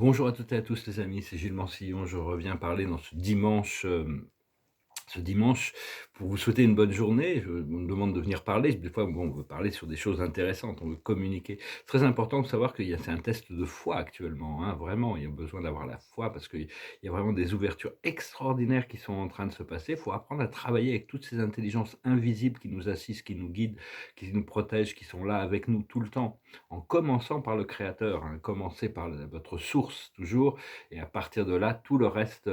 Bonjour à toutes et à tous les amis, c'est Gilles Mansillon. Je reviens parler dans ce dimanche pour vous souhaiter une bonne journée. On me demande de venir parler. Des fois, bon, on veut parler sur des choses intéressantes, on veut communiquer. C'est très important de savoir c'est un test de foi actuellement, hein, vraiment. Il y a besoin d'avoir la foi parce qu'il y a vraiment des ouvertures extraordinaires qui sont en train de se passer. Il faut apprendre à travailler avec toutes ces intelligences invisibles qui nous assistent, qui nous guident, qui nous protègent, qui sont là avec nous tout le temps. En commençant par le Créateur, hein, commencez par votre source toujours, et à partir de là, tout le reste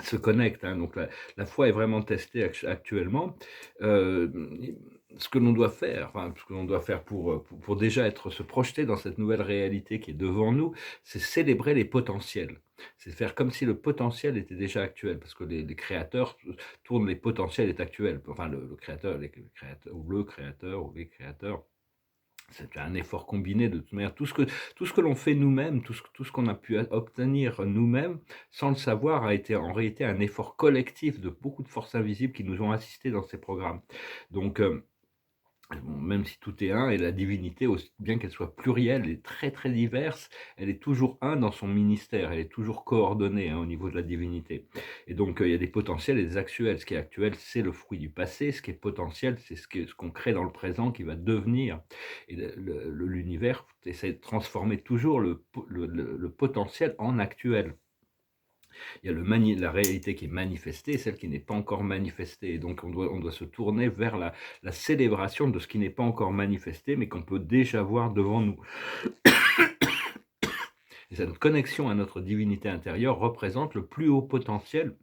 se connecte, hein. Donc la foi est vraiment testée actuellement. Ce que l'on doit faire, enfin, ce que l'on doit faire pour déjà se projeter dans cette nouvelle réalité qui est devant nous, c'est célébrer les potentiels. C'est faire comme si le potentiel était déjà actuel, parce que les créateurs tournent, les potentiels est actuel. Enfin, le créateur, ou les créateurs, c'est un effort combiné de toute manière. Tout ce que l'on fait nous-mêmes, tout ce qu'on a pu obtenir nous-mêmes, sans le savoir, a été en réalité un effort collectif de beaucoup de forces invisibles qui nous ont assistés dans ces programmes. Donc, bon, même si tout est un, et la divinité, aussi bien qu'elle soit plurielle et très, très diverse, elle est toujours un dans son ministère, elle est toujours coordonnée, hein, au niveau de la divinité. Et donc, il y a des potentiels et des actuels. Ce qui est actuel, c'est le fruit du passé. Ce qui est potentiel, c'est ce qu'on crée dans le présent qui va devenir. Et l'univers essaie de transformer toujours le potentiel en actuel. Il y a la réalité qui est manifestée et celle qui n'est pas encore manifestée. Et donc, on doit se tourner vers la célébration de ce qui n'est pas encore manifesté, mais qu'on peut déjà voir devant nous. Et cette connexion à notre divinité intérieure représente le plus haut potentiel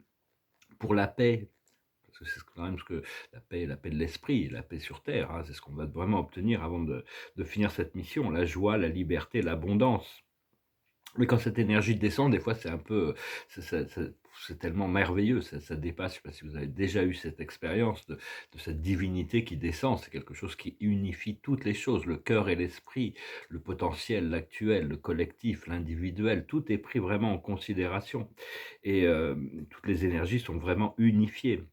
pour la paix. Parce que c'est quand même ce que la paix de l'esprit, la paix sur terre, hein, c'est ce qu'on va vraiment obtenir avant de finir cette mission. La joie, la liberté, l'abondance. Mais quand cette énergie descend, des fois, c'est un peu, c'est tellement merveilleux, ça dépasse. Je ne sais pas si vous avez déjà eu cette expérience de cette divinité qui descend. C'est quelque chose qui unifie toutes les choses, le cœur et l'esprit, le potentiel, l'actuel, le collectif, l'individuel, tout est pris vraiment en considération. Et toutes les énergies sont vraiment unifiées.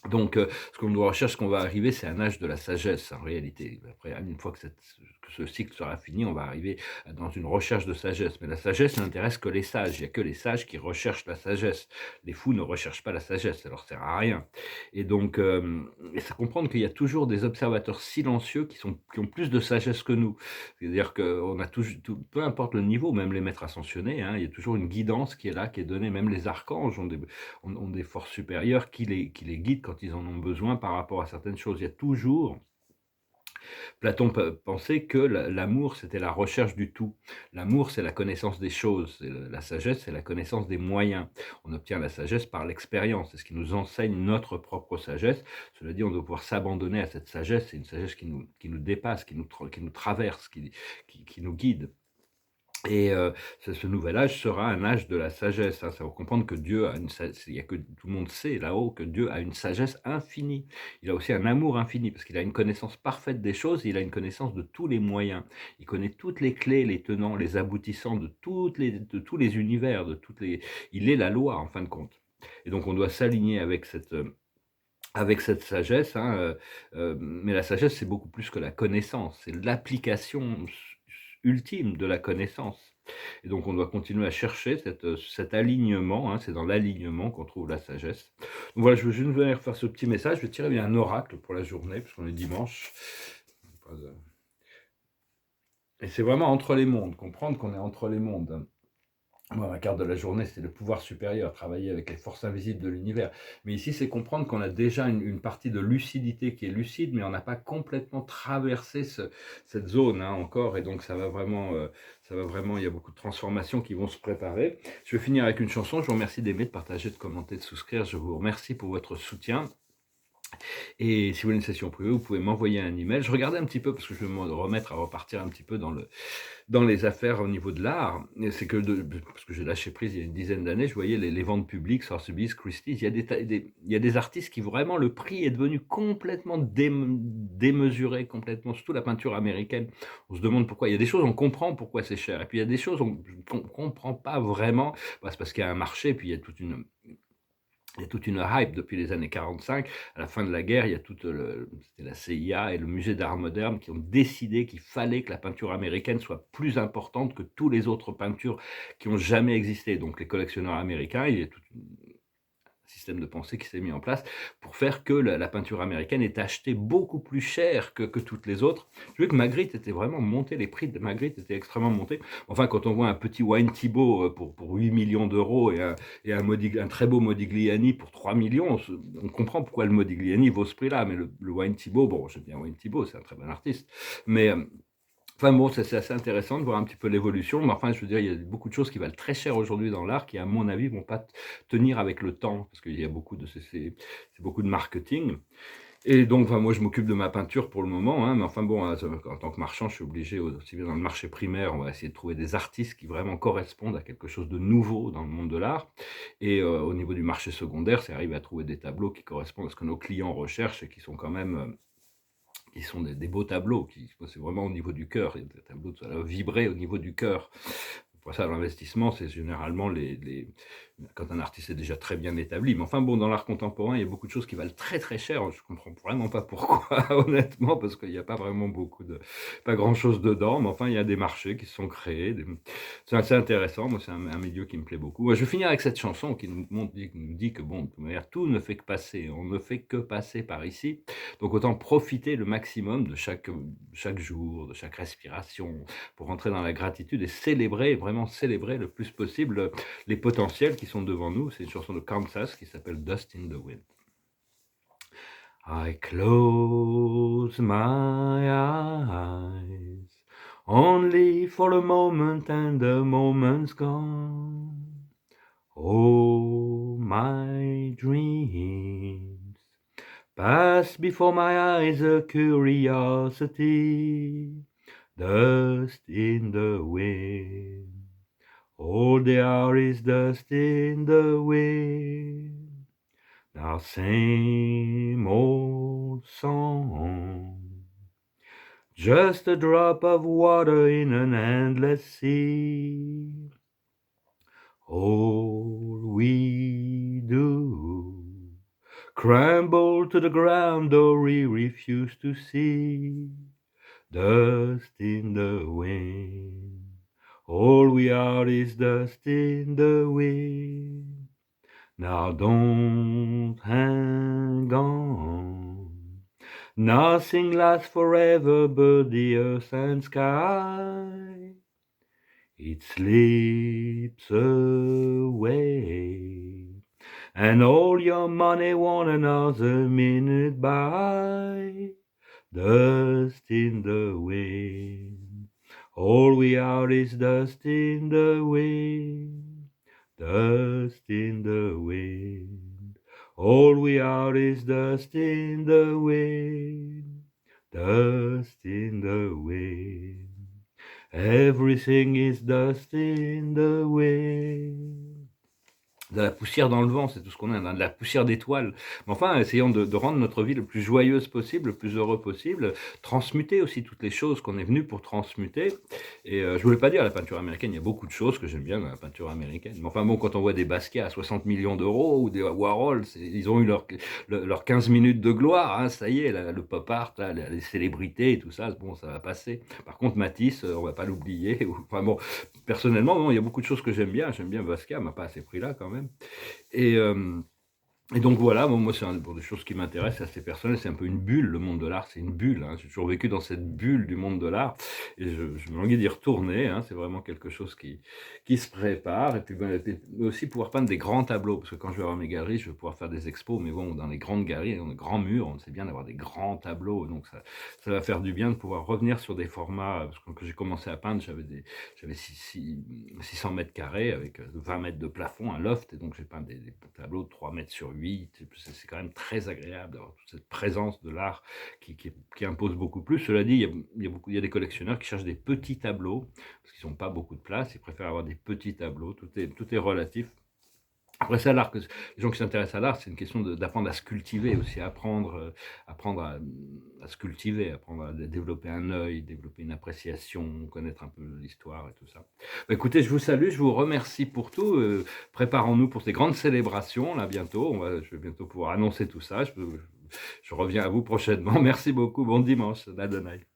Donc, ce qu'on doit rechercher, ce qu'on va arriver, c'est un âge de la sagesse, en réalité. Après, une fois que ce cycle sera fini, on va arriver dans une recherche de sagesse. Mais la sagesse n'intéresse que les sages. Il n'y a que les sages qui recherchent la sagesse. Les fous ne recherchent pas la sagesse, ça leur sert à rien. Et donc, et c'est comprendre qu'il y a toujours des observateurs silencieux qui ont plus de sagesse que nous. C'est-à-dire qu'on a peu importe le niveau, même les maîtres ascensionnés, hein, il y a toujours une guidance qui est là, qui est donnée. Même les archanges ont des forces supérieures qui les guident quand ils en ont besoin par rapport à certaines choses. Il y a toujours Platon pensait que l'amour, c'était la recherche du tout. L'amour, c'est la connaissance des choses. La sagesse, c'est la connaissance des moyens. On obtient la sagesse par l'expérience. C'est ce qui nous enseigne notre propre sagesse. Cela dit, on doit pouvoir s'abandonner à cette sagesse. C'est une sagesse qui nous dépasse, qui nous traverse, qui nous guide. Et ce nouvel âge sera un âge de la sagesse, hein. Ça va comprendre que Dieu a il y a que tout le monde sait là-haut que Dieu a une sagesse infinie. Il a aussi un amour infini parce qu'il a une connaissance parfaite des choses, il a une connaissance de tous les moyens. Il connaît toutes les clés, les tenants, les aboutissants de tous les univers, il est la loi en fin de compte. Et donc on doit s'aligner avec cette sagesse, hein, mais la sagesse, c'est beaucoup plus que la connaissance, c'est l'application ultime de la connaissance. Et donc on doit continuer à chercher cet alignement, hein, c'est dans l'alignement qu'on trouve la sagesse. Donc voilà, je veux juste venir faire ce petit message, je vais tirer bien un oracle pour la journée, puisqu'on est dimanche. Et c'est vraiment entre les mondes, comprendre qu'on est entre les mondes, hein. Moi, ma carte de la journée, c'est le pouvoir supérieur, travailler avec les forces invisibles de l'univers. Mais ici, c'est comprendre qu'on a déjà une partie de lucidité qui est lucide, mais on n'a pas complètement traversé cette zone, hein, encore. Et donc, ça va vraiment, il y a beaucoup de transformations qui vont se préparer. Je vais finir avec une chanson. Je vous remercie d'aimer, de partager, de commenter, de souscrire. Je vous remercie pour votre soutien. Et si vous voulez une session privée, vous pouvez m'envoyer un email. Je regardais un petit peu parce que je vais me remettre à repartir un petit peu dans les affaires au niveau de l'art. Et c'est que parce que j'ai lâché prise il y a une dizaine d'années, je voyais les ventes publiques, Sotheby's, Christie's, il y a des artistes qui vraiment, le prix est devenu complètement démesuré, complètement, surtout la peinture américaine. On se demande pourquoi. Il y a des choses, on comprend pourquoi c'est cher. Et puis il y a des choses, on ne comprend pas vraiment. Bah, c'est parce qu'il y a un marché, puis il y a toute Il y a toute une hype depuis les années 45. À la fin de la guerre, il y a c'était la CIA et le musée d'art moderne qui ont décidé qu'il fallait que la peinture américaine soit plus importante que tous les autres peintures qui ont jamais existé. Donc les collectionneurs américains, il y a tout un système de pensée qui s'est mis en place pour faire que la peinture américaine est achetée beaucoup plus cher que toutes les autres. Je vu que Magritte était vraiment monté, les prix de Magritte étaient extrêmement montés. Enfin, quand on voit un petit Wayne Thiebaud pour 8 millions d'euros et un très beau Modigliani pour 3 millions, on comprend pourquoi le Modigliani vaut ce prix-là. Mais le Wayne Thiebaud, bon, j'aime bien Wayne Thiebaud, c'est un très bon artiste. Mais enfin bon, c'est assez intéressant de voir un petit peu l'évolution, mais enfin, je veux dire, il y a beaucoup de choses qui valent très cher aujourd'hui dans l'art qui, à mon avis, vont pas tenir avec le temps, parce qu'il y a beaucoup de c'est beaucoup de marketing. Et donc, enfin, moi, je m'occupe de ma peinture pour le moment, hein, mais enfin bon, en tant que marchand, je suis obligé, aussi bien dans le marché primaire, on va essayer de trouver des artistes qui vraiment correspondent à quelque chose de nouveau dans le monde de l'art. Et au niveau du marché secondaire, c'est arriver à trouver des tableaux qui correspondent à ce que nos clients recherchent et qui sont quand même qui sont des beaux tableaux, c'est vraiment au niveau du cœur, et des tableaux ça va vibrer au niveau du cœur. Pour ça, l'investissement, c'est généralement quand un artiste est déjà très bien établi. Mais enfin bon, dans l'art contemporain, il y a beaucoup de choses qui valent très très cher. Je comprends vraiment pas pourquoi, honnêtement, parce qu'il n'y a pas vraiment pas grand-chose dedans. Mais enfin, il y a des marchés qui se sont créés. C'est assez intéressant. Moi, c'est un milieu qui me plaît beaucoup. Ouais, je vais finir avec cette chanson qui nous dit que bon, de toute manière, tout ne fait que passer. On ne fait que passer par ici. Donc autant profiter le maximum de chaque jour, de chaque respiration, pour rentrer dans la gratitude et célébrer, vraiment célébrer le plus possible les potentiels qui sont devant nous. C'est une chanson de Kansas qui s'appelle Dust in the Wind. I close my eyes only for a moment and the moment's gone. Oh, my dreams pass before my eyes, a curiosity, dust in the wind. All they are is dust in the wind. Now same old song, just a drop of water in an endless sea. All we do, crumble to the ground, though we refuse to see. Dust in the wind. All we are is dust in the wind. Now don't hang on. Nothing lasts forever but the earth and sky. It slips away, and all your money won't another minute by. Dust in the wind. All we are is dust in the wind. Dust in the wind. All we are is dust in the wind. Dust in the wind. Everything is dust in the wind. De la poussière dans le vent, c'est tout ce qu'on a, de la poussière d'étoiles. Mais enfin, essayons de rendre notre vie le plus joyeuse possible, le plus heureux possible, transmuter aussi toutes les choses qu'on est venu pour transmuter. Et je voulais pas dire la peinture américaine, il y a beaucoup de choses que j'aime bien dans la peinture américaine. Mais enfin bon, quand on voit des Basquiat à 60 millions d'euros ou des Warhol, ils ont eu leurs 15 minutes de gloire, hein, ça y est, le pop art, là, les célébrités et tout ça, bon, ça va passer. Par contre, Matisse, on va pas l'oublier. Enfin bon, personnellement, bon, il y a beaucoup de choses que j'aime bien. J'aime bien Basquiat, mais pas à ces prix-là quand même. Et, et donc voilà, bon, moi, pour des choses qui m'intéressent, c'est assez personnel, c'est un peu une bulle, le monde de l'art, c'est une bulle. Hein. J'ai toujours vécu dans cette bulle du monde de l'art, et je me languis d'y retourner. Hein. C'est vraiment quelque chose qui se prépare, et puis aussi pouvoir peindre des grands tableaux, parce que quand je vais avoir mes galeries, je vais pouvoir faire des expos, mais bon, dans les grandes galeries, dans les grands murs, on sait bien d'avoir des grands tableaux, donc ça va faire du bien de pouvoir revenir sur des formats, parce que quand j'ai commencé à peindre, j'avais 600 mètres carrés avec 20 mètres de plafond, un loft, et donc j'ai peint des tableaux de 3 mètres sur 8. C'est quand même très agréable d'avoir toute cette présence de l'art qui impose beaucoup plus. Cela dit, il y a des collectionneurs qui cherchent des petits tableaux, parce qu'ils n'ont pas beaucoup de place, ils préfèrent avoir des petits tableaux, tout est relatif. Après ça, l'art, les gens qui s'intéressent à l'art, c'est une question d'apprendre à se cultiver aussi, apprendre à se cultiver, apprendre à développer un œil, développer une appréciation, connaître un peu l'histoire et tout ça. Bah, écoutez, je vous salue, je vous remercie pour tout, préparons-nous pour ces grandes célébrations là bientôt. Je vais bientôt pouvoir annoncer tout ça. Je reviens à vous prochainement. Merci beaucoup, bon dimanche. Adonai.